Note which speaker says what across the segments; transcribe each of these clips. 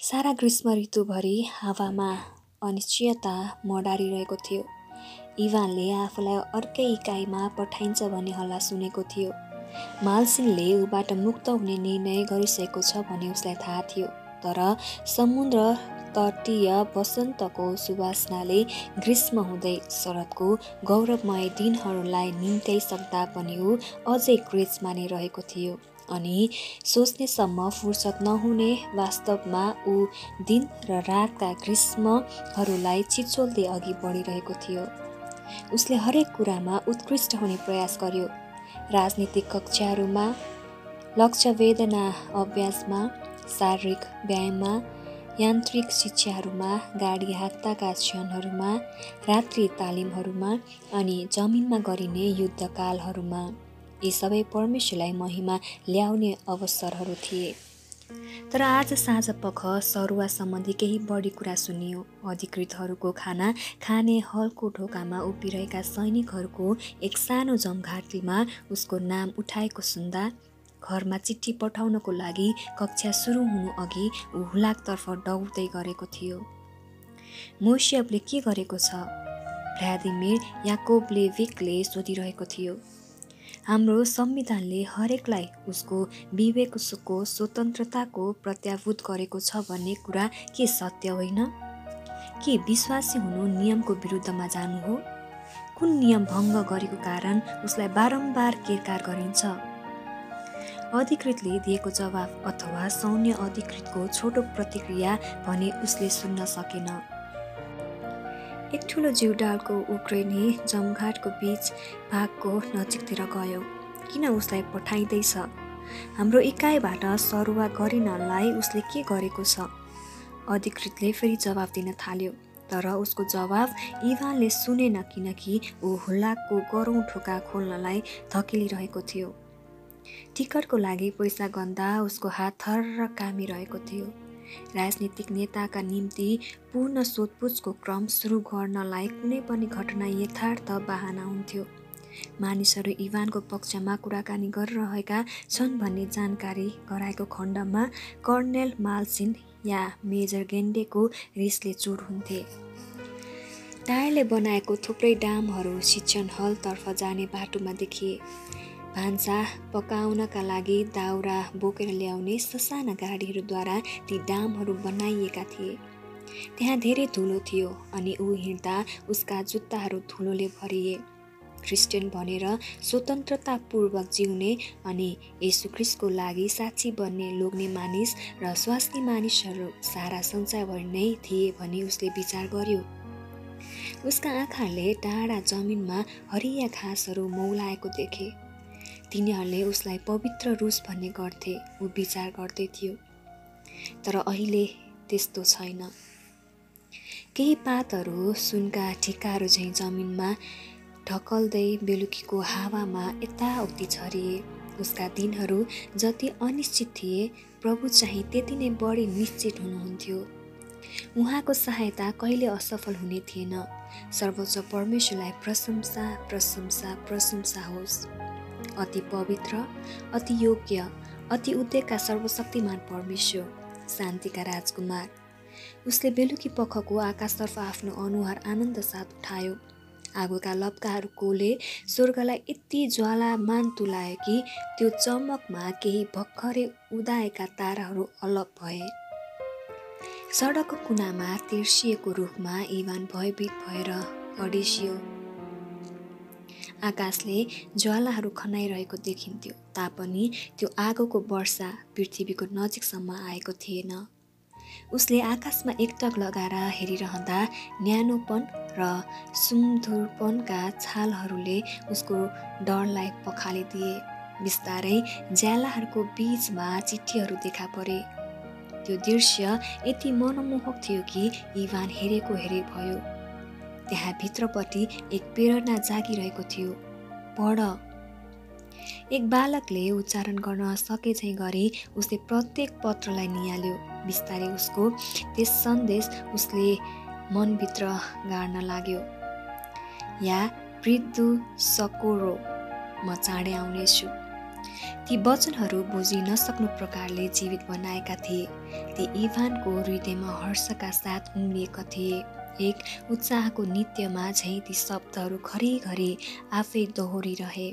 Speaker 1: सारा ग्रीष्म ऋतुभरि हावामा अनिश्चयता मडारिरहेको थियो। इभानले आफूलाई अर्कै इकाइमा पठाइन्छ भन्ने हल्ला सुनेको थियो। मालसिनले ऊबाट मुक्त हुने निर्णय गरिसकेको छ भन्ने उसलाई थाहा थियो। तर समुद्र तटीय वसन्तको सुवासनाले ग्रीष्म हुँदै शरदको गौरवमय दिनहरूलाई निम्त्याइसक्दा पनि ऊ अझै ग्रीष्ममा नै रहेको थियो। अनि सोच्नेसम्म फुर्सद नहुने वास्तवमा ऊ दिन र रातका ग्रीष्महरूलाई छिचोल्दै अघि बढिरहेको थियो। उसले हरेक कुरामा उत्कृष्ट हुने प्रयास गर्यो। राजनीतिक कक्षाहरूमा, लक्ष्य वेदना अभ्यासमा, शारीरिक व्यायाममा, यान्त्रिक शिक्षाहरूमा, गाडी हाँक्दाका क्षणहरूमा, रात्रि तालिमहरूमा अनि जमिनमा गरिने युद्धकालहरूमा। यी सबै परमेश्वरलाई महिमा ल्याउने अवसरहरू थिए। तर आज साँझपख सरुवा सम्बन्धी केही बढी कुरा सुनियो। अधिकृतहरूको खाना खाने हलको ढोकामा उभिरहेका सैनिकहरूको एक सानो जमघाटीमा उसको नाम उठाएको सुन्दा घरमा चिठी पठाउनको लागि कक्षा सुरु हुनु अघि ऊ हुलाकतर्फ दौड्दै गरेको थियो। मोसेफले के गरेको छ? भ्लादिमिर याकोभलेभिकले सोधिरहेको थियो। हाम्रो संविधानले हरेकलाई उसको विवेकको स्वतन्त्रताको प्रत्याभूत गरेको छ भन्ने कुरा के सत्य होइन? के विश्वासी हुनु नियमको विरुद्धमा जानु हो? कुन नियम भङ्ग गरेको कारण उसलाई बारम्बार केरकार गरिन्छ? अधिकृतले दिएको जवाफ अथवा सैन्य अधिकृतको छोटो प्रतिक्रिया भने उसले सुन्न सकेन। एक ठुलो जिउडालको उक्रेनी जमघाटको बीच भागको नजिकतिर गयो। किन उसलाई पठाइँदैछ? हाम्रो इकाइबाट सरुवा गरिनलाई उसले के गरेको छ? अधिकृतले फेरि जवाफ दिन थाल्यो। तर उसको जवाफ इभानले सुनेन किनकि ऊ हुलाकको गरौँ ढोका खोल्नलाई धकेलिरहेको थियो। टिकटको लागि पैसा गन्दा उसको हात थर्र कामिरहेको थियो। राजनीतिक नेताका निम्ति पूर्ण सोधपुछको क्रम सुरु गर्नलाई कुनै पनि घटना यथार्थ बहाना हुन्थ्यो। मानिसहरू इभानको पक्षमा कुराकानी गरिरहेका छन् भन्ने जानकारी गराएको खण्डमा कर्नेल मालसिन या मेजर गेन्डेको रिसले चुर हुन्थे। टायरले बनाएको थुप्रै डामहरू शिक्षण हलतर्फ जाने बाटोमा देखिए। भान्सा पकाउनका लागि दाउरा बोकेर ल्याउने ससाना गाडीहरूद्वारा ती डामहरू बनाइएका थिए। त्यहाँ धेरै धुलो थियो अनि ऊ हिँड्दा उसका जुत्ताहरू धुलोले भरिए। क्रिस्चियन भनेर स्वतन्त्रतापूर्वक जिउने अनि येशू ख्रीष्टको लागि साक्षी बन्ने लोग्ने मानिस र स्वास्नी मानिसहरू सारा संसारभरि नै थिए भनी उसले विचार गर्यो। उसका आँखाले टाढा जमिनमा हरिया घाँसहरू मौलाएको देखे। तिनीहरूले उसलाई पवित्र रूस भन्ने गर्थे, ऊ विचार गर्दै थियो। तर अहिले त्यस्तो छैन। केही पातहरू सुनका ठिकाहरू झैँ जमिनमा ढकल्दै बेलुकीको हावामा यताउति झरिए। उसका दिनहरू जति अनिश्चित थिए, प्रभु चाहिँ त्यति नै बढी निश्चित हुनुहुन्थ्यो। उहाँको सहायता कहिले असफल हुने थिएन। सर्वोच्च परमेश्वरलाई प्रशंसा प्रशंसा प्रशंसा होस्। अति पवित्र, अति योग्य, अति उद्धारका सर्वशक्तिमान परमेश्वर, शान्तिका राजकुमार। उसले बेलुकी पखको आकाशतर्फ आफ्नो अनुहार आनन्द साथ उठायो। आगोका लप्काहरूकोले स्वर्गलाई यति ज्वालामान तुलायो कि त्यो चमकमा केही भर्खरै उदाएका ताराहरू अलप भए। सडकको कुनामा तेर्सिएको रुखमा इभान भयभीत भएर अडेसियो। आकाशले ज्वालाहरू खनाइरहेको देखिन्थ्यो तापनि त्यो आगोको वर्षा पृथ्वीको नजिकसम्म आएको थिएन। उसले आकाशमा एकटक लगाएर हेरिरहँदा न्यानोपन र सुमधुरपनका छालहरूले उसको डरलाई पखालिदिए। बिस्तारै ज्यालाहरूको बीचमा चिठीहरू देखा परे। त्यो दृश्य यति मनमोहक थियो कि इभान हेरेको हेरे भयो। त्यहाँ भित्रपट्टि एक प्रेरणा जागिरहेको थियो। पढ। एक बालकले उच्चारण गर्न सके झैँ गरी उसले प्रत्येक पत्रलाई निहाल्यो। बिस्तारै उसको त्यस सन्देश उसले मनभित्र गाड्न लाग्यो। या वृद्धु सकोरो, म चाँडै आउनेछु। ती वचनहरू बुझी नसक्नु प्रकारले जीवित बनाएका थिए। ती इभानको हृदयमा हर्षका साथ उम्लिएका थिए। एक उत्साहको नित्यमा झैँ ती शब्दहरू घरिघरि आफै दोहोरिरहे।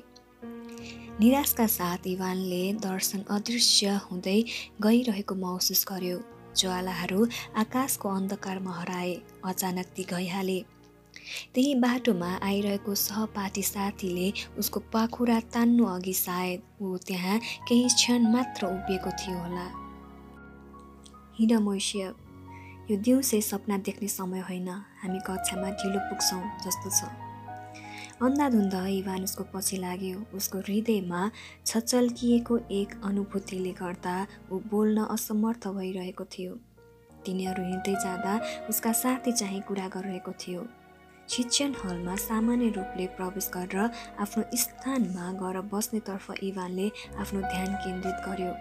Speaker 1: निराशका साथ इभानले दर्शन अदृश्य हुँदै गइरहेको महसुस गर्यो। ज्वालाहरू आकाशको अन्धकारमा हराए। अचानक ती गइहाले। त्यही बाटोमा आइरहेको सहपाठी साथीले उसको पाखुरा तान्नु अघि सायद ऊ त्यहाँ केही क्षण मात्र उभिएको थियो होला। हिँड मोइसिया, यो दिउँसै सपना देख्ने समय होइन। हामी कक्षामा ढिलो पुग्छौँ जस्तो छ। अन्धाधुन्ध इभान उसको पछि लाग्यो। उसको हृदयमा छचल्किएको एक अनुभूतिले गर्दा ऊ बोल्न असमर्थ भइरहेको थियो। तिनीहरू हिँड्दै जाँदा उसका साथी चाहिँ कुरा गरिरहेको थियो। शिक्षण हलमा सामान्य रूपले प्रवेश गरेर आफ्नो स्थानमा गएर बस्नेतर्फ इभानले आफ्नो ध्यान केन्द्रित गर्यो।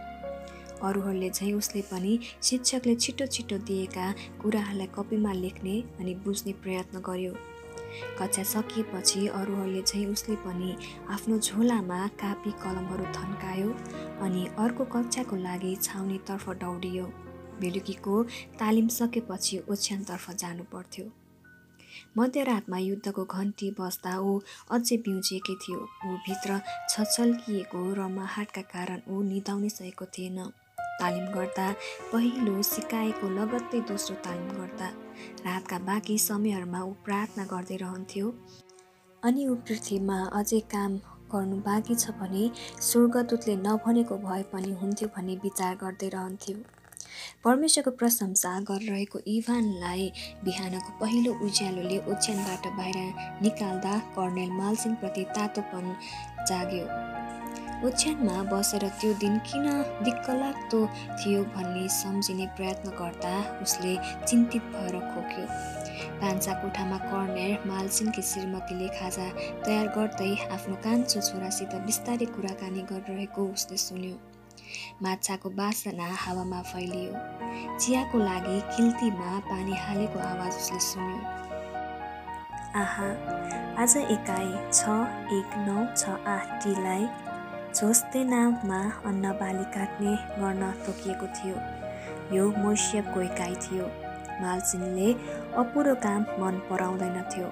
Speaker 1: अरूहरूले झैँ उसले पनि शिक्षकले छिटो छिटो दिएका कुराहरूलाई कपीमा लेख्ने अनि बुझ्ने प्रयत्न गर्यो। कक्षा सकिएपछि अरूहरूले झैँ उसले पनि आफ्नो झोलामा कापी कलमहरू थन्कायो अनि अर्को कक्षाको लागि छाउनीतर्फ दौडियो। बेलुकीको तालिम सकेपछि ओछ्यानतर्फ जानु पर्थ्यो। मध्यरातमा युद्धको घन्टी बज्दा ऊ अझै बिउजिएकै थियो। ऊ भित्र छचल्किएको रमाहाटका कारण ऊ निदाउनै सकेको थिएन। तालिम गर्दा पहिलो सिकाएको लगत्तै दोस्रो तालिम गर्दा रातका बाँकी समयहरूमा ऊ प्रार्थना गर्दै रहन्थ्यो। अनि ऊ पृथ्वीमा अझै काम गर्नु बाँकी छ भने स्वर्गदूतले नभनेको भए पनि हुन्थ्यो भन्ने विचार गर्दै रहन्थ्यो। परमेश्वरको प्रशंसा गरिरहेको इभानलाई बिहानको पहिलो उज्यालोले ओछ्यानबाट बाहिर निकाल्दा कर्णेल माल्सिनप्रति तातोपन जाग्यो। ओछ्यानमा बसेर त्यो दिन किन दिक्कलाग्दो थियो भन्ने सम्झिने प्रयत्न गर्दा उसले चिन्तित भएर खोक्यो। भान्सा कोठामा कर्णेल माल्सिनकी श्रीमतीले खाजा तयार गर्दै आफ्नो कान्छो छोरासित बिस्तारै कुराकानी गरिरहेको उसले सुन्यो। माछाको बासना हावामा फैलियो। चियाको लागि खिल्तीमा पानी हालेको आवाज उसले सुन्यो। आहा, आज एकाइ 61968 झोस्तेनामा अन्न बाली काट्ने गर्न तोकिएको थियो। यो मोइसियपको एकाइ थियो। माल्सिनले अपुरो काम मन पराउँदैनथ्यो।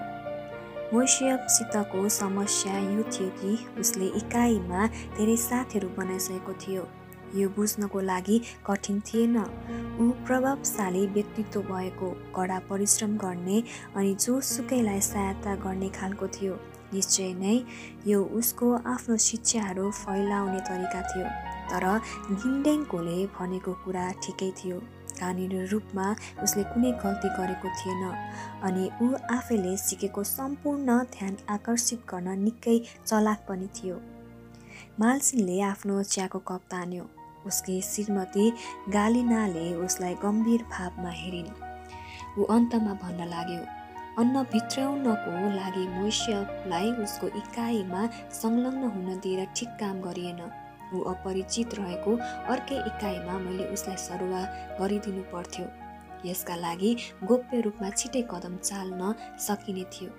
Speaker 1: मोइसियपसितको समस्या यो थियो कि उसले इकाइमा धेरै साथीहरू बनाइसकेको थियो। यो बुझ्नको लागि कठिन थिएन। ऊ प्रभावशाली व्यक्तित्व भएको, कडा परिश्रम गर्ने अनि जोसुकैलाई सहायता गर्ने खालको थियो। निश्चय नै यो उसको आफ्नो शिक्षाहरू फैलाउने तरिका थियो। तर गिन्डेङकोले भनेको कुरा ठिकै थियो। कानुनी रूपमा उसले कुनै गल्ती गरेको थिएन अनि ऊ आफैले सिकेको सम्पूर्ण ध्यान आकर्षित गर्न निकै चलाक पनि थियो। माल्सिनले आफ्नो चियाको कप तान्यो। उसकी श्रीमती गालिनाले उसलाई गम्भीर भावमा हेरिन्। ऊ अन्तमा भन्न लाग्यो, अन्न भित्राउनको लागि मोइसियपलाई उसको इकाइमा संलग्न हुन दिएर ठिक काम गरिएन। ऊ अपरिचित रहेको अर्कै इकाइमा मैले उसलाई सरुवा गरिदिनु पर्थ्यो। यसका लागि गोप्य रूपमा छिटै कदम चाल्न सकिने थियो।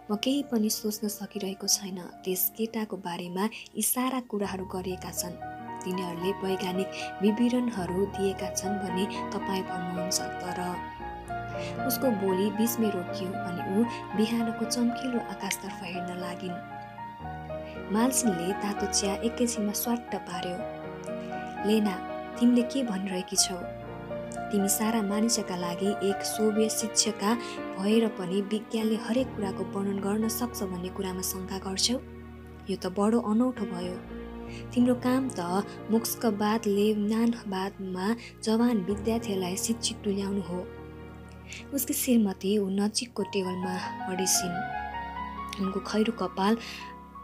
Speaker 1: म केही पनि सोच्न सकिरहेको छैन। त्यस केटाको बारेमा यी सारा कुराहरू गरिएका छन्। तिनीहरूले वैज्ञानिक विवरणहरू दिएका छन् भने तपाईँ भन्नुहुन्छ। तर उसको बोली बीचमै रोकियो अनि ऊ बिहानको चम्किलो आकाशतर्फ हेर्न लागिन्। माल्सिनले तातो चिया एकैछिनमा स्वाट्ट पार्यो। लेना, तिमीले के भनिरहेकी छौ? तिमी सारा मानिसका लागि एक सोभियत शिक्षिका भएर पनि विज्ञानले हरेक कुराको वर्णन गर्न सक्छ भन्ने कुरामा शङ्का गर्छौ? यो त बडो अनौठो भयो। तिम्रो काम त मोक्स्कवाद लेबनानवादमा जवान विद्यार्थीहरूलाई शिक्षित तुल्याउनु हो। उसकी श्रीमती ऊ नजिकको टेबलमा अडिसिन्। उनको खैरो कपाल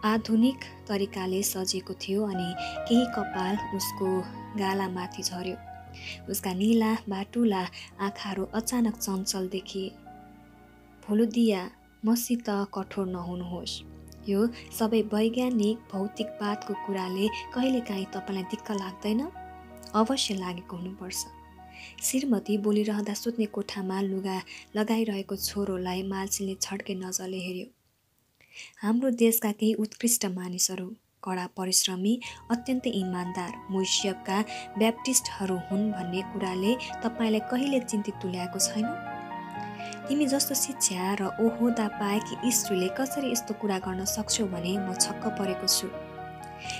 Speaker 1: आधुनिक तरिकाले सजिएको थियो अनि केही कपाल उसको गालामाथि झर्यो। उसका नीला बाटुला आँखाहरू अचानक चञ्चल देखिए। भोलोदिया, मसित कठोर नहुनुहोस्। यो सबै वैज्ञानिक भौतिकवादको कुराले कहिलेकाहीँ तपाईँलाई दिक्क लाग्दैन? अवश्य लागेको हुनुपर्छ। श्रीमती बोलिरहँदा सुत्ने कोठामा लुगा लगाइरहेको छोरोलाई माल्सिनले छड्के नजरले हेर्यो। हाम्रो देशका केही उत्कृष्ट मानिसहरू कडा परिश्रमी, अत्यन्तै इमान्दार मोइसियपका ब्याप्टिस्टहरू हुन् भन्ने कुराले तपाईँलाई कहिले चिन्तित तुल्याएको छैन? तिमी जस्तो शिक्षा र ओहोदा पाएकी स्त्रीले कसरी यस्तो कुरा गर्न सक्छौ भने म छक्क परेको छु।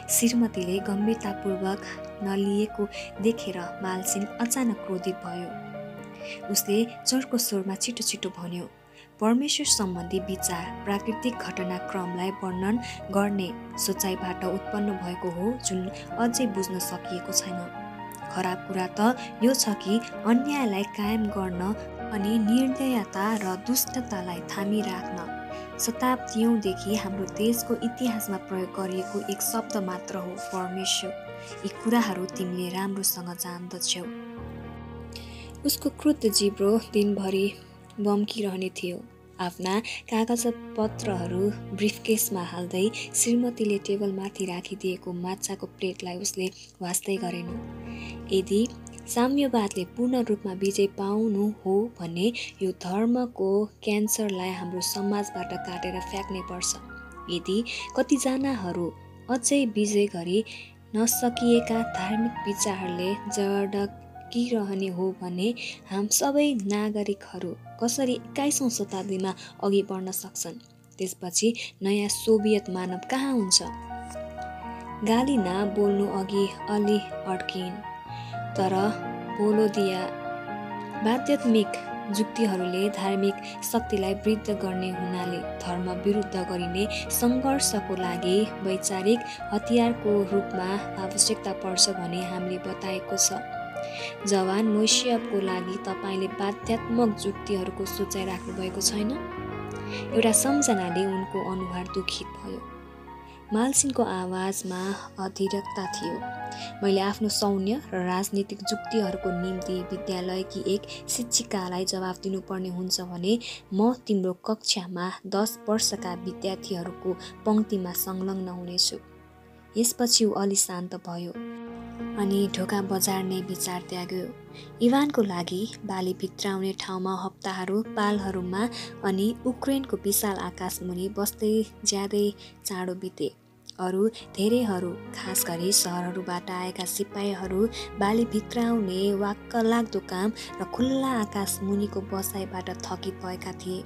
Speaker 1: श्रीमतीले गम्भीरतापूर्वक नलिएको देखेर मालसिन अचानक क्रोधित भयो। उसले चर्को स्वरमा छिटो छिटो भन्यो, परमेश्वर सम्बन्धी विचार प्राकृतिक घटनाक्रमलाई वर्णन गर्ने सोचाइबाट उत्पन्न भएको हो जुन अझै बुझ्न सकिएको छैन। खराब कुरा त यो छ कि अन्यायलाई कायम गर्न अनि निर्दयता र दुष्टतालाई थामी राख्न शताब्दीयौंदेखि हाम्रो देशको इतिहासमा प्रयोग गरिएको एक शब्द मात्र हो, परमेश्वर। यी कुराहरू तिमीले राम्रोसँग जान्दछौ। उसको क्रुद्ध जिब्रो दिनभरि बम्किरहने थियो। आफ्ना कागजपत्रहरू ब्रिफकेसमा हाल्दै श्रीमतीले टेबलमाथि राखिदिएको माछाको प्लेटलाई उसले वास्तै गरेन। यदि साम्यवादले पूर्ण रूपमा विजय पाउनु हो भने यो धर्मको क्यान्सरलाई हाम्रो समाजबाट काटेर फ्याँक्नै पर्छ। यदि कतिजनाहरू अझै विजय गरी नसकिएका धार्मिक विचारहरूले जडकिरहने हो भने हाम सबै नागरिकहरू कसरी 21औं शताब्दीमा अघि बढ्न सक्छन्? त्यसपछि नयाँ सोभियत मानव कहाँ हुन्छ? गालिना बोल्नु अघि अलि अड्किन्, तर भोलोदिया आध्यात्मिक जुक्तिहरूले धार्मिक शक्तिलाई वृद्ध गर्ने हुनाले धर्म विरुद्ध गरिने सङ्घर्षको लागि वैचारिक हतियारको रूपमा आवश्यकता पर्छ भने हामीले बताएको छ। जवान मोइसियपको लागि तपाईँले बाध्यात्मक जुक्तिहरूको सोचाइ राख्नुभएको छैन? एउटा सम्झनाले उनको अनुहार दुखित भयो। मालसिनको आवाजमा अधीरता थियो। मैले आफ्नो सौन्य र राजनीतिक जुक्तिहरूको निम्ति विद्यालयकी एक शिक्षिकालाई जवाफ दिनुपर्ने हुन्छ भने म तिम्रो कक्षामा 10 वर्षका विद्यार्थीहरूको पङ्क्तिमा संलग्न हुनेछु। यसपछि ऊ अलि शान्त भयो अनि ढोका बजार्ने विचार त्याग्यो। इभानको लागि बाली भित्राउने ठाउँमा हप्ताहरू पालहरूमा अनि उक्रेनको विशाल आकाशमुनि बस्दै ज्यादै चाँडो बिते। अरू धेरैहरू, खास गरी सहरहरूबाट आएका सिपाहीहरू बाली भित्राउने वाक्कलाग्दो काम र खुल्ला आकाश मुनिको बसाइबाट थकित भएका थिए।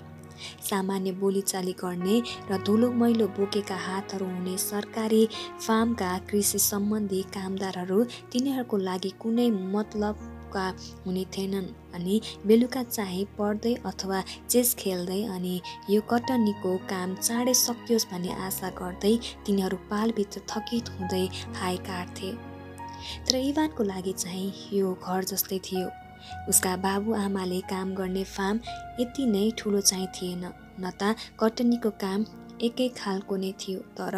Speaker 1: सामान्य बोलीचाली गर्ने र धुलो मैलो बोकेका हातहरू हुने सरकारी फार्मका कृषि सम्बन्धी कामदारहरू तिनीहरूको लागि कुनै मतलबका हुने थिएनन् अनि बेलुका चाहिँ पढ्दै अथवा चेस खेल्दै अनि यो कटनीको काम चाँडै सकियोस् भन्ने आशा गर्दै तिनीहरू पालभित्र थकित हुँदै हाय काट्थे। तर इभानको लागि चाहिँ यो घर जस्तै थियो। उसका बाबुआमाले काम गर्ने फार्म यति नै ठुलो चाहिँ थिएन, न त कटनीको काम एकै खालको नै थियो, तर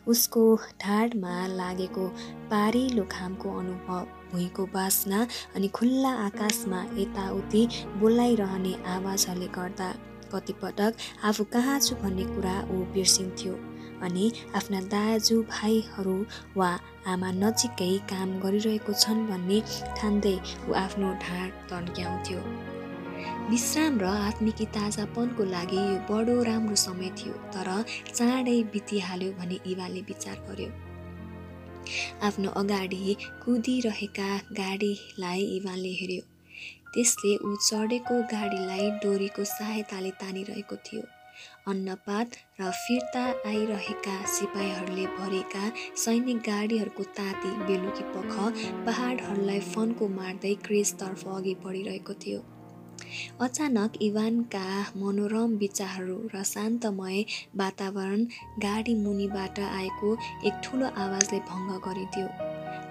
Speaker 1: उसको ढाडमा लागेको पारिलो घामको अनुभव, भुइँको बास्ना अनि खुल्ला आकाशमा यताउति बोलाइरहने आवाजहरूले गर्दा कतिपटक आफू कहाँ छु भन्ने कुरा ऊ बिर्सिन्थ्यो अनि आफ्ना दाजुभाइहरू वा आमा नजिकै काम गरिरहेको छन् भन्ने ठान्दै ऊ आफ्नो ढाड तन्क्याउँथ्यो। विश्राम र आत्मिकी ताजापनको लागि यो बडो राम्रो समय थियो, तर चाँडै बितिहाल्यो भने इभाले विचार गर्यो। आफ्नो अगाडि कुदिरहेका गाडीलाई इभानले हेर्यो। त्यसले ऊ चढेको गाडीलाई डोरीको सहायताले तानिरहेको थियो। अन्नपात र फिर्ता आइरहेका सिपाहीहरूले भरेका सैनिक गाडीहरूको ताती बेलुकी पख पहाडहरूलाई फन्को मार्दै क्रेसतर्फ अघि बढिरहेको थियो। अचानक इभानका मनोरम विचारहरू र शान्तमय वातावरण गाडी मुनिबाट आएको एक ठुलो आवाजले भङ्ग गरिदियो।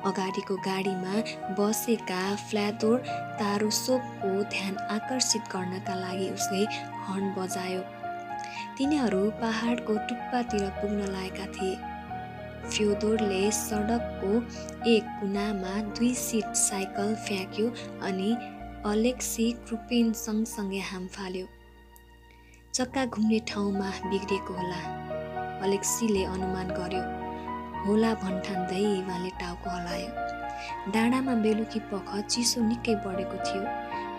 Speaker 1: अगाडिको गाडीमा बसेका फ्ल्यादोर तारोसोपको ध्यान आकर्षित गर्नका लागि उसले हर्न बजायो। तिनीहरू पहाडको टुप्पातिर पुग्न लागेका थिए। फ्योदोरले सडकको एक कुनामा 2 सिट साइकल फ्याँक्यो अनि अलेक्सी क्रुपेन सँगसँगै हाम फाल्यो। चक्का घुम्ने ठाउँमा बिग्रेको होला, अलेक्सीले अनुमान गर्यो। होला भन्ठान्दै इभानले टाउको हलायो। डाँडामा बेलुकी पख चिसो निकै बढेको थियो।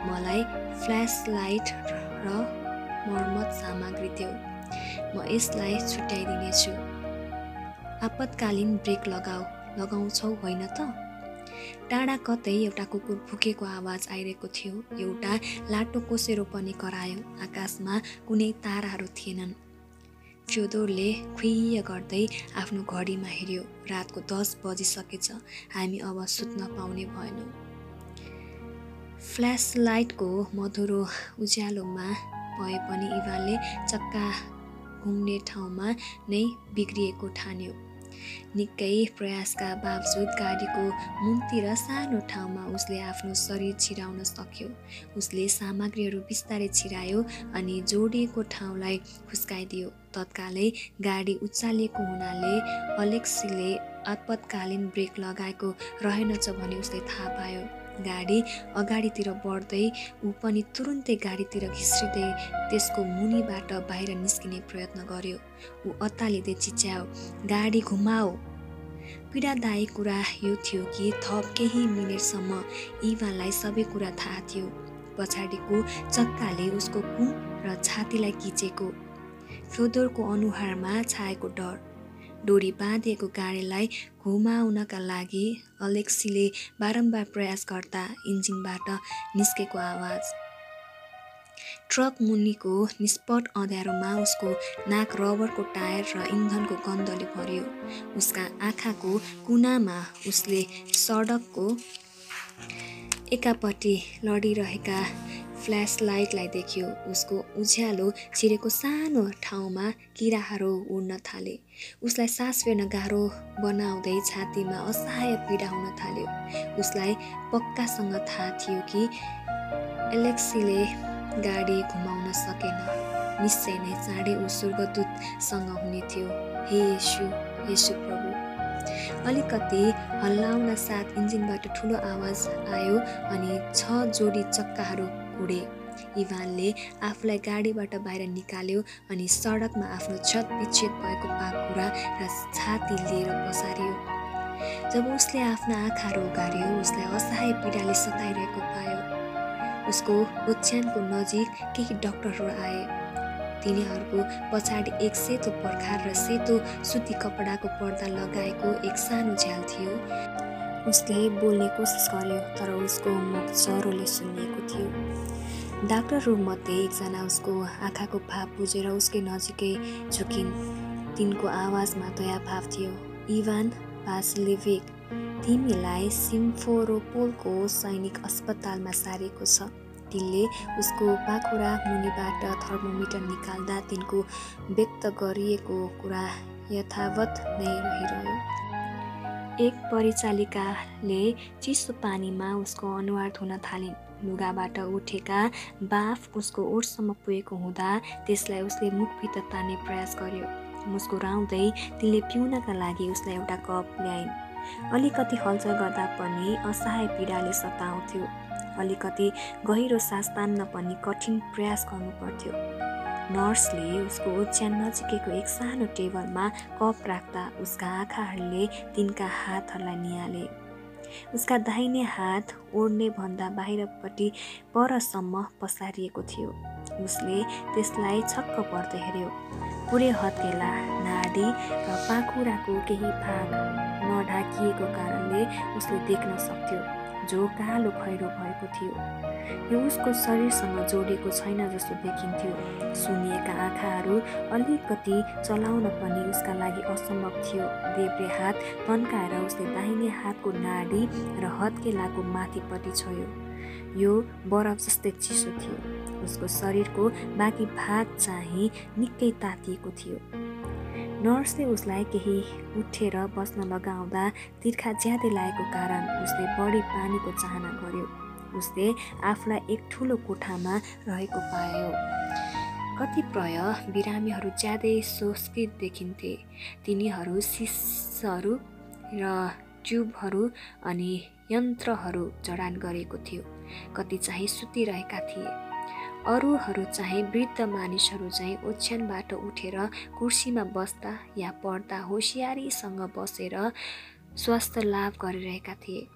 Speaker 1: मलाई फ्ल्यासलाइट र मर्मत सामग्री देऊ, म यसलाई छुट्याइदिनेछु। आपतकालीन ब्रेक लगाउँछौ होइन त? टाढा कतै एउटा कुकुर भुकेको आवाज आइरहेको थियो। एउटा लाटो कोसेरो पनि करायो। आकाशमा कुनै ताराहरू थिएनन्। फ्योदोरले खुइय गर्दै आफ्नो घडीमा हेऱ्यो। रातको 10 बजिसकेछ। हामी अब सुत्न पाउने भएनौँ। फ्ल्यासलाइटको मधुरो उज्यालोमा भए पनि इभानले चक्का घुम्ने ठाउँमा नै बिग्रिएको ठान्यो। निकै प्रयासका बावजुद गाडीको मुन्तिर सानो ठाउँमा उसले आफ्नो शरीर छिराउन सक्यो। उसले सामग्रीहरू बिस्तारै छिरायो अनि जोडिएको ठाउँलाई खुस्काइदियो। तत्कालै गाडी उचालिएको हुनाले अलेक्सीले आपतकालीन ब्रेक लगाएको रहेनछ भने उसले थाहा पायो। गाडी अगाडितिर बढ्दै ऊ पनि तुरुन्तै गाडीतिर घिस्रिँदै त्यसको मुनिबाट बाहिर निस्किने प्रयत्न गर्यो। ऊ अत्तालिँदै चिच्यायो, गाडी घुमाऊ। पीडादायी कुरा यो थियो कि थप केही मिनेटसम्म इभानलाई सबै कुरा थाहा थियो। पछाडिको चक्काले उसको कुम र छातीलाई किचेको, फ्योदोरको अनुहारमा छाएको डर, डोरी बाँधिएको गाडीलाई घुमाउनका लागि अलेक्सीले बारम्बार प्रयास गर्दा इन्जिनबाट निस्केको आवाज। ट्रक मुनिको निष्पट अँध्यारोमा उसको नाक रबरको टायर र इन्धनको गन्धले भरियो। उसका आँखाको कुनामा उसले सडकको एकापट्टि लडिरहेका फ्ल्यासलाइटलाई देख्यो। उसको उज्यालो छिरेको सानो ठाउँमा किराहरू उड्न थाले। उसलाई सास फेर्न गाह्रो बनाउँदै छातीमा असहाय पीडा हुन थाल्यो। उसलाई पक्कासँग थाहा थियो कि एलेक्सीले गाडी घुमाउन सकेन। निश्चय नै चाँडै ऊ स्वर्गदूतसँग हुने थियो। हे येशू प्रभु। अलिकति हल्लाउन साथ इन्जिनबाट ठुलो आवाज आयो अनि 6 जोडी चक्काहरू उडे। इभानले आफूलाई गाडीबाट बाहिर निकाल्यो अनि सडकमा आफ्नो छतविच्छेद भएको पाखुरा र छाती लिएर पसारियो। जब उसले आफ्ना आँखाहरू उघार्यो, उसलाई असहाय पीडाले सताइरहेको पायो। उसको ओछ्यानको नजिक केही डाक्टरहरू आए। तिनीहरूको पछाडि एक सेतो पर्खाल र सेतो सुती कपडाको पर्दा लगाएको एक सानो झ्याल थियो। उसले बोल्ने कोसिस गर्यो, तर उसको मुख जरोले सुन्निएको थियो। डाक्टरहरूमध्ये एकजना उसको आँखाको भाव बुझेर उसकै नजिकै झुकिन्। तिनको आवाजमा दयाभाव थियो। इभान भासिलिएभिच, तिमीलाई सिम्फेरोपोलको सैनिक अस्पतालमा सारिएको छ। तिनले उसको पाखुरा मुनिबाट थर्मोमिटर निकाल्दा तिनको व्यक्त गरिएको कुरा यथावत नै रहिरह्यो। एक परिचालिकाले चिसो पानीमा उसको अनुहार धुन थालिन्। लुगाबाट उठेका बाफ उसको ओठसम्म पुगेको हुँदा त्यसलाई उसले मुखभित्र तान्ने प्रयास गर्यो। मुस्कुराउँदै तिनले पिउनका लागि उसलाई एउटा कप ल्याइन्। अलिकति हलचल गर्दा पनि असहाय पीडाले सताउँथ्यो। अलिकति गहिरो सास तान्न पनि कठिन प्रयास गर्नु पर्थ्यो। नर्सले उसको ओछ्यान नजिकैको एक सानो टेबलमा कप राख्दा उसका आँखाहरूले तिनका हातहरूलाई निहाले। उसका दाहिने हात ओढ्ने भन्दा बाहिरपट्टि परसम्म पसारिएको थियो। उसले त्यसलाई छक्क पर्दै हेऱ्यो। पुरै हत्केला, नाडी र पाखुराको केही भाग नढाकिएको कारणले उसले देख्न सक्थ्यो, जो कालो खैरो भएको थियो। यो उसको शरीरसँग जोडिएको छैन जस्तो देखिन्थ्यो। सुनिएका आँखाहरू अलिकति चलाउन पनि उसका लागि असम्भव थियो। देब्रे हात तन्काएर उसले दाहिने हातको नाडी र हत्केलाको माथिपट्टि छोयो। यो बरफ जस्तै चिसो थियो। उसको शरीरको बाँकी भाग चाहिँ निकै तातिएको थियो। नर्सले उसलाई केही उठेर बस्न लगाउँदा तिर्खा ज्यादै लागेको कारण उसले बढी पानीको चाहना गर्यो। उसले आफूलाई एक ठुलो कोठामा रहेको पायो। कतिपय बिरामीहरू ज्यादै शोषित देखिन्थे। तिनीहरू शिशहरू र ट्युबहरू अनि यन्त्रहरू जडान गरेको थियो। कति चाहिँ सुतिरहेका थिए। अरूहरू चाहिँ वृद्ध मानिसहरू चाहिँ ओछ्यानबाट उठेर कुर्सीमा बस्दा या पढ्दा होसियारीसँग बसेर स्वास्थ्य लाभ गरिरहेका थिए।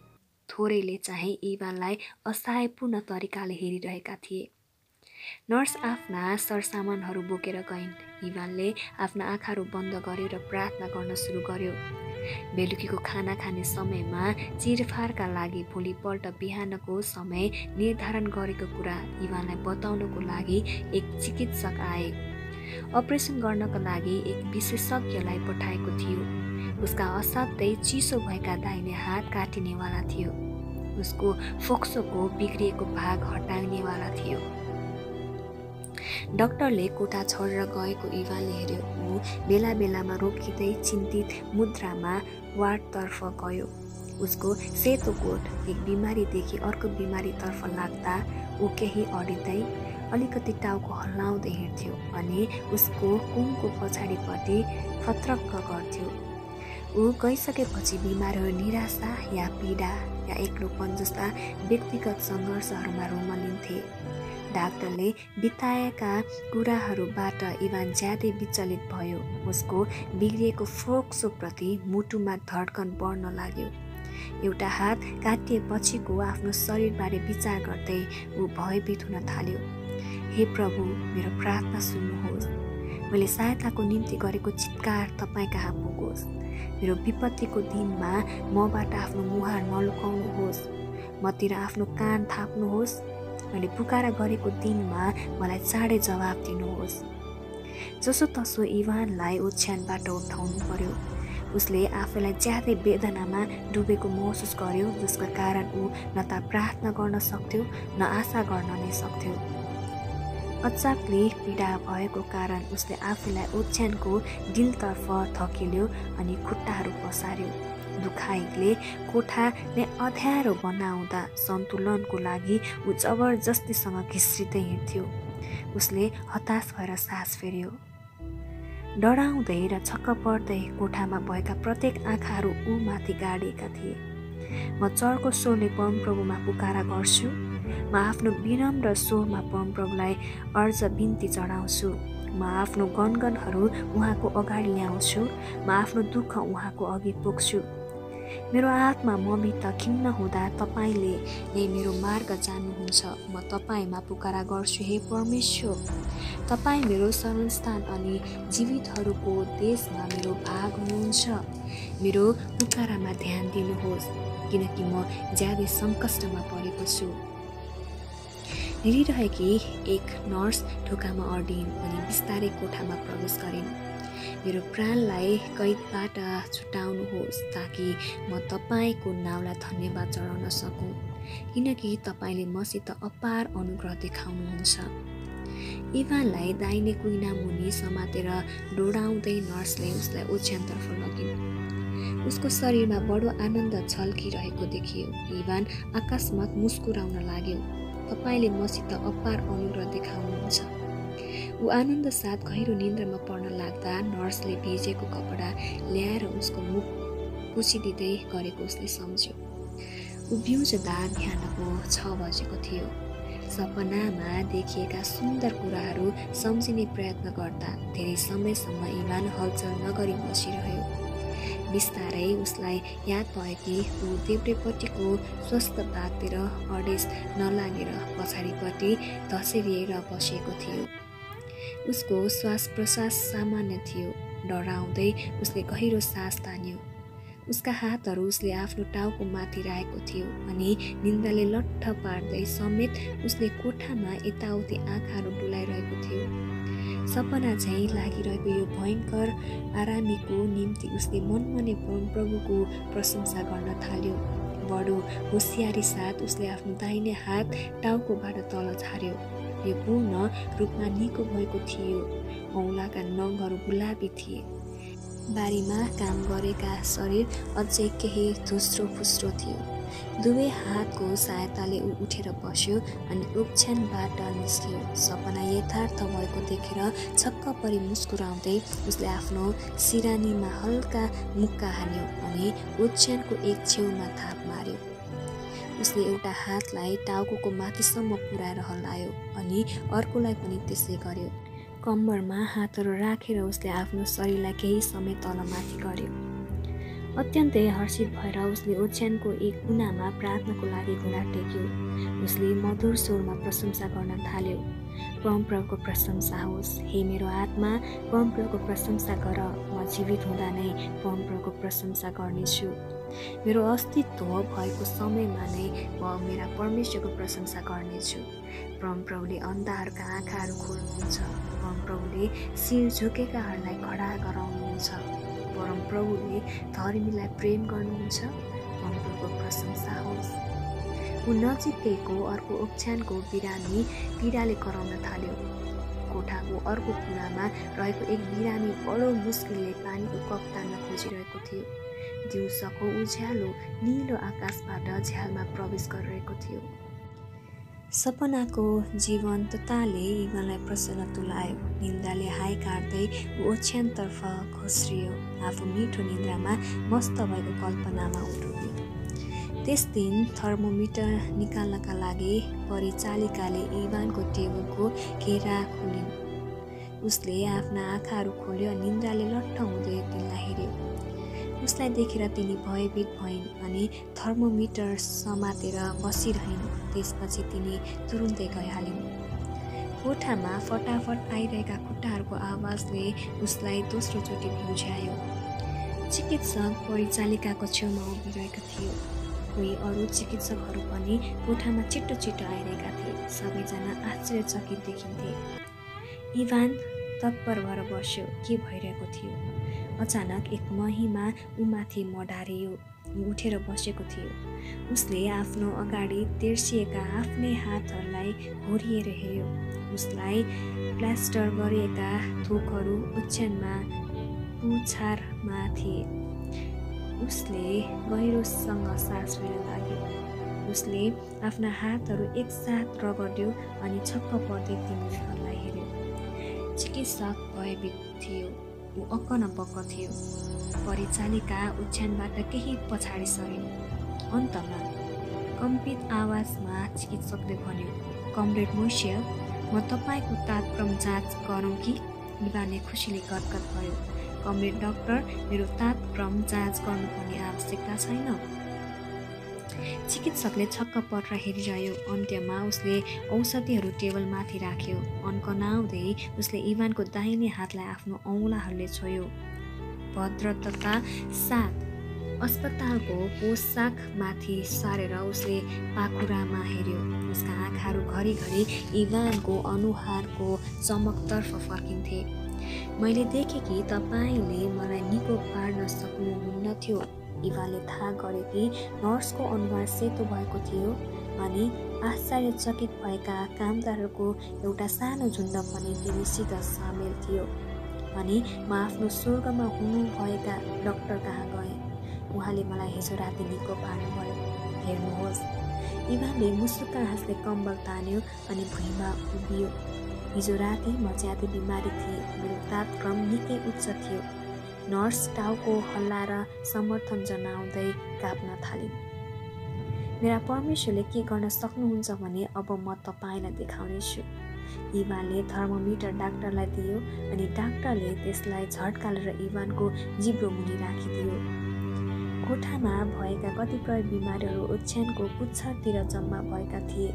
Speaker 1: थोरैले चाहिँ इभानलाई असहायपूर्ण तरिकाले हेरिरहेका थिए। नर्स आफ्ना सरसामानहरू बोकेर गइन्। इभानले आफ्ना आँखाहरू बन्द गर्यो र प्रार्थना गर्न सुरु गर्यो। बेलुकीको खाना खाने समयमा चिरफारका लागि भोलिपल्ट बिहानको समय निर्धारण गरेको कुरा इभानलाई बताउनको लागि एक चिकित्सक आए। अपरेसन गर्नका लागि एक विशेषज्ञलाई पठाएको थियो। उसका असाध्यै चिसो भएका दाहिने हात काटिनेवाला थियो। उसको फोक्सोको बिग्रिएको भाग हटाइनेवाला थियो। डाक्टरले कोठा छोडेर गएको इभानले हेर्यो। ऊ बेला बेलामा रोकिँदै चिन्तित मुद्रामा वार्डतर्फ गयो। उसको सेतो कोट एक बिमारीदेखि अर्को बिमारीतर्फ लाग्दा ऊ केही अडिँदै अलिकति टाउको हल्लाउँदै हिँड्थ्यो अनि उसको कुमको पछाडिपट्टि फत्रक्क गर्थ्यो। ऊ गइसकेपछि बिमारहरू निराशा या पीडा या एक्लोपन जस्ता व्यक्तिगत सङ्घर्षहरूमा रुमलिन्थे। डाक्टरले बिताएका कुराहरूबाट इभान ज्यादै विचलित भयो। उसको बिग्रिएको फोक्सोप्रति मुटुमा धड्कन बढ्न लाग्यो। एउटा हात काटिएपछिको आफ्नो शरीरबारे विचार गर्दै ऊ भयभीत हुन थाल्यो। हे प्रभु, मेरो प्रार्थना सुन्नुहोस्। मैले सहायताको निम्ति गरेको चित्कार तपाईँ कहाँ पुगोस्। मेरो विपत्तिको दिनमा मबाट आफ्नो मुहार नलुकाउनुहोस्। मतिर आफ्नो कान थाप्नुहोस्। मैले पुकारा गरेको दिनमा मलाई चाँडै जवाब दिनुहोस्। जसो तसो इभानलाई ओछ्यानबाट उठाउनु पर्यो। उसले आफैलाई ज्यादै वेदनामा डुबेको महसुस गर्यो, जसका कारण ऊ न त प्रार्थना गर्न सक्थ्यो न आशा गर्न नै सक्थ्यो। अचाकले पीडा भएको कारण उसले आफैलाई ओछ्यानको डिलतर्फ धकेल्यो अनि खुट्टाहरू पसार्यो। दुखाइले कोठा नै अँध्यारो बनाउँदा सन्तुलनको लागि ऊ जबरजस्तीसँग घिस्रिँदै हिँड्थ्यो। उसले हताश भएर सास फेर्यो। डराउँदै र छक्क पर्दै कोठामा भएका प्रत्येक आँखाहरू ऊ माथि गाडिएका थिए। म चर्को स्वरले परमप्रभुमा पुकारा गर्छु। म आफ्नो विनम्र स्वरमा परमप्रभुलाई अर्ज बिन्ती चढाउँछु। म आफ्नो गनगनहरू उहाँको अगाडि ल्याउँछु। म आफ्नो दुःख उहाँको अघि पोख्छु। मेरो आत्मा मभित्र खिन्न हुँदा तपाईँले नै मेरो मार्ग जान्नुहुन्छ। म तपाईँमा पुकारा गर्छु। हे परमेश्वर, तपाईँ मेरो शरणस्थान अनि जीवितहरूको देशमा मेरो भाग हुनुहुन्छ। मेरो पुकारामा ध्यान दिनुहोस्, किनकि म ज्यादै सङ्कष्टमा परेको छु। हेरिरहेकी एक नर्स ढोकामा अडिन् अनि बिस्तारै कोठामा प्रवेश गरिन्। मेरो प्राणलाई कैदबाट छुटाउनुहोस् ताकि म तपाईँको नाउँलाई धन्यवाद चढाउन सकूँ, किनकि तपाईँले मसित अपार अनुग्रह देखाउनुहुन्छ। इभानलाई दाहिने कुइना मुनि समातेर डोडाउँदै नर्सले उसलाई ओछ्यानतर्फ लगिन्। उसको शरीरमा बडो आनन्द छल्किरहेको देखियो। इभान अकस्मात मुस्कुराउन लाग्यो। तपाईँले मसित अपार अनुग्रह देखाउनुहुन्छ। ऊ आनन्द साथ गहिरो निन्द्रामा पर्न लाग्दा नर्सले भिजेको कपडा ल्याएर उसको मुख पुछिदिँदै गरेको उसले सम्झ्यो। ऊ बिउजदा बिहानको 6 बजेको थियो। सपनामा देखिएका सुन्दर कुराहरू सम्झिने प्रयत्न गर्दा धेरै समयसम्म इभान हलचल नगरी बसिरह्यो। बिस्तारै उसलाई याद भयो कि ऊ देब्रेपट्टिको स्वस्थ भागतिर अडेस नलागेर पछाडिपट्टि धसेरिएर बसेको थियो। उसको श्वास प्रश्वास सामान्य थियो। डराउँदै उसले गहिरो सास तान्यो। उसका हातहरू उसले आफ्नो टाउको माथि राखेको थियो अनि निन्द्राले लट्ठ पार्दै समेत उसले कोठामा यताउति आँखाहरू डुलाइरहेको थियो। सपना झैँ लागिरहेको यो भयङ्कर आरामीको निम्ति उसले मनमा नै परमप्रभुको प्रशंसा गर्न थाल्यो। बडो होसियारी साथ उसले आफ्नो दाहिने हात टाउकोबाट तल झार्यो। यो पूर्ण रूपमा निको भएको थियो। औँलाका नङहरू गुलाबी थिए। बारीमा काम गरेका शरीर अझै केही धुस्रो फुस्रो थियो। दुवै हातको सहायताले ऊ उठेर बस्यो अनि ओछ्यानबाट निस्कियो। सपना यथार्थ भएको देखेर छक्क परी मुस्कुराउँदै उसले आफ्नो सिरानीमा हल्का मुक्का हान्यो अनि ओछ्यानको एक छेउमा थाप मार्यो। उसले एउटा हातलाई टाउको माथिसम्म पुर्याएर हल्लायो अनि अर्कोलाई पनि त्यसै गर्यो। कम्मरमा हातहरू राखेर उसले आफ्नो शरीरलाई केही समय तलमाथि गर्यो। अत्यन्तै हर्षित भएर उसले ओछ्यानको एक कुनामा प्रार्थनाको लागि घुँडा टेक्यो। उसले मधुर स्वरमा प्रशंसा गर्न थाल्यो। परमप्रभुको प्रशंसा होस्। हे मेरो आत्मा, परमप्रभुको प्रशंसा गर। म जीवित हुँदा नै परमप्रभुको प्रशंसा गर्नेछु। मेरो अस्तित्व भएको समयमा नै म मेरा परमेश्वरको प्रशंसा गर्नेछु। परमप्रभुले अन्धाहरूका आँखाहरू खोल्नुहुन्छ। परमप्रभुले शिर झुकेकाहरूलाई खडा गराउनुहुन्छ। परमप्रभुले धर्मीलाई प्रेम गर्नुहुन्छ। परमप्रभुको प्रशंसा होस्। ऊ नजिकैको अर्को ओछ्यानको बिरामी पीडाले कराउन थाल्यो। कोठाको अर्को कुनामा रहेको एक बिरामी बडो मुस्किलले पानीको कप तान्न खोजिरहेको थियो। दिउँसोको उज्यालो निलो आकाशबाट झ्यालमा प्रवेश गरिरहेको थियो। सपनाको जीवन्तताले इवानलाई प्रसन्न तुल्यायो। निन्द्राले हाय काट्दै ऊ ओछ्यानतर्फ घोस्रियो। आफू मिठो निन्द्रामा मस्त भएको कल्पनामा उठ्यो। त्यस दिन थर्मोमिटर निकाल्नका लागि परिचालिकाले इवानको टेबलको घेरा खोलिन्। उसले आफ्ना आँखाहरू खोल्यो। निन्द्राले लट्ठ हुँदै तिनलाई हेऱ्यो। उसलाई देखेर तिनी भयभीत भइन् अनि थर्मोमिटर समातेर बसिरहन्। त्यसपछि तिनी तुरुन्तै गइहालिन्। कोठामा फटाफट आइरहेका खुट्टाहरूको आवाजले उसलाई दोस्रोचोटि भ्युझ्यायो। चिकित्सक परिचालिकाको छेउमा उभिरहेका थियो। कोही अरू चिकित्सकहरू पनि कोठामा छिट्टो छिट्टो आइरहेका थिए। सबैजना आश्चर्यचकित देखिन्थे। इवान तत्पर भएर बस्यो। के भइरहेको थियो? अचानक एक महिमा उमाथि मडारियो। ऊ उठेर बसेको थियो। उसले आफ्नो अगाडि तेर्सिएका आफ्नै हातहरूलाई होरिएर हेऱ्यो। उसलाई प्लास्टर गरिएका थोकहरू ओछ्यानमा पुछारमा थिए। उसले गहिरोसँग सास फेर्न लाग्यो। उसले आफ्ना हातहरू एकसाथ रगड्यो अनि छक्क पर्दै तिनीहरूलाई हेऱ्यो। चिकित्सक भयभीत थियो। ऊ अक्क न बक्क थियो। परिचालिका ओछ्यानबाट केही पछाडि सरिन्। अन्तमा कम्पित आवाजमा चिकित्सकले भन्यो, कमरेड मोइसे, म तपाईँको तापक्रम जाँच गरौँ कि? इवानले खुसीले गदगद भयो। कमरेड डाक्टर, मेरो तापक्रम जाँच गर्नुपर्ने आवश्यकता छैन। चिकित्सकले छक्क परेर हेरिरह्यो। अन्त्यमा उसले औषधिहरू टेबलमाथि राख्यो। अन्कनाउँदै उसले इवानको दाहिने हातलाई आफ्नो औँलाहरूले छोयो। भद्रताका साथ अस्पतालको पोसाकमाथि सारेर उसले पाखुरामा हेऱ्यो। उसका आँखाहरू घरिघरि इवानको अनुहारको चमकतर्फ फर्किन्थे। मैले देखेँ कि तपाईँले मलाई निको पार्न सक्नुहुन्न थियो। इवानले थाहा गरे कि नर्सको अनुहार सेतो भएको थियो अनि आश्चर्यचकित भएका कामदारहरूको एउटा सानो झुन्ड पनि तिनीसित सामेल थियो। अनि म आफ्नो स्वर्गमा हुनुभएका डाक्टर कहाँ गएँ। उहाँले मलाई हिजो राति निको पार्नुभयो। हेर्नुहोस्। इवानले मुसुक्क हाँस्दै कम्बल तान्यो अनि भुइँमा उभियो। हिजो राति म ज्यादै बिमारी थिएँ। मेरो तापक्रम निकै उच्च थियो। नर्स टाउको हल्लाएर समर्थन जनाउँदै काप्न थालिन्। मेरा परमेश्वरले के गर्न सक्नुहुन्छ भने अब म तपाईँलाई देखाउनेछु। इवानले थर्मोमिटर डाक्टरलाई दियो अनि डाक्टरले त्यसलाई झट्कालेर इवानको जिब्रो मुनि राखिदियो। कोठामा भएका कतिपय बिमारीहरू ओछ्यानको पुच्छरतिर जम्मा भएका थिए।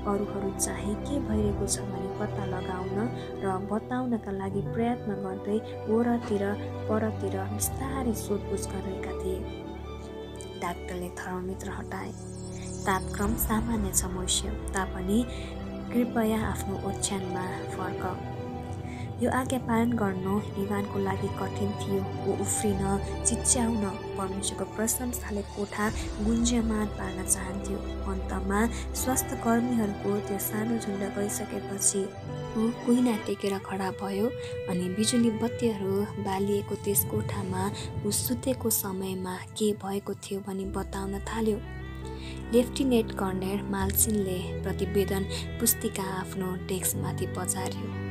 Speaker 1: अरूहरू चाहिँ के भइरहेको छ भने पत्ता लगाउन र बताउनका लागि प्रयत्न गर्दै वरतिर परतिर बिस्तारै सोधपुछ गरिरहेका थिए। डाक्टरले थर्मोमिटर हटाए। तापक्रम सामान्य छ मोइसे, तापनि कृपया आफ्नो ओछ्यानमा फर्क। यो आज्ञा पालन गर्नु इवानको लागि कठिन थियो। ऊ उफ्रिन, चिच्याउन, परमेश्वरको प्रशंसाले कोठा गुन्जयमान पार्न चाहन्थ्यो। अन्तमा स्वास्थ्य कर्मीहरूको त्यो सानो झुन्ड गइसकेपछि ऊ कुइना टेकेर खडा भयो अनि बिजुली बत्तीहरू बालिएको त्यस कोठामा ऊ सुतेको समयमा के भएको थियो भनी बताउन थाल्यो। लेफ्टिनेन्ट कर्नेल माल्सिनले प्रतिवेदन पुस्तिका आफ्नो डेस्कमाथि बजार्यो।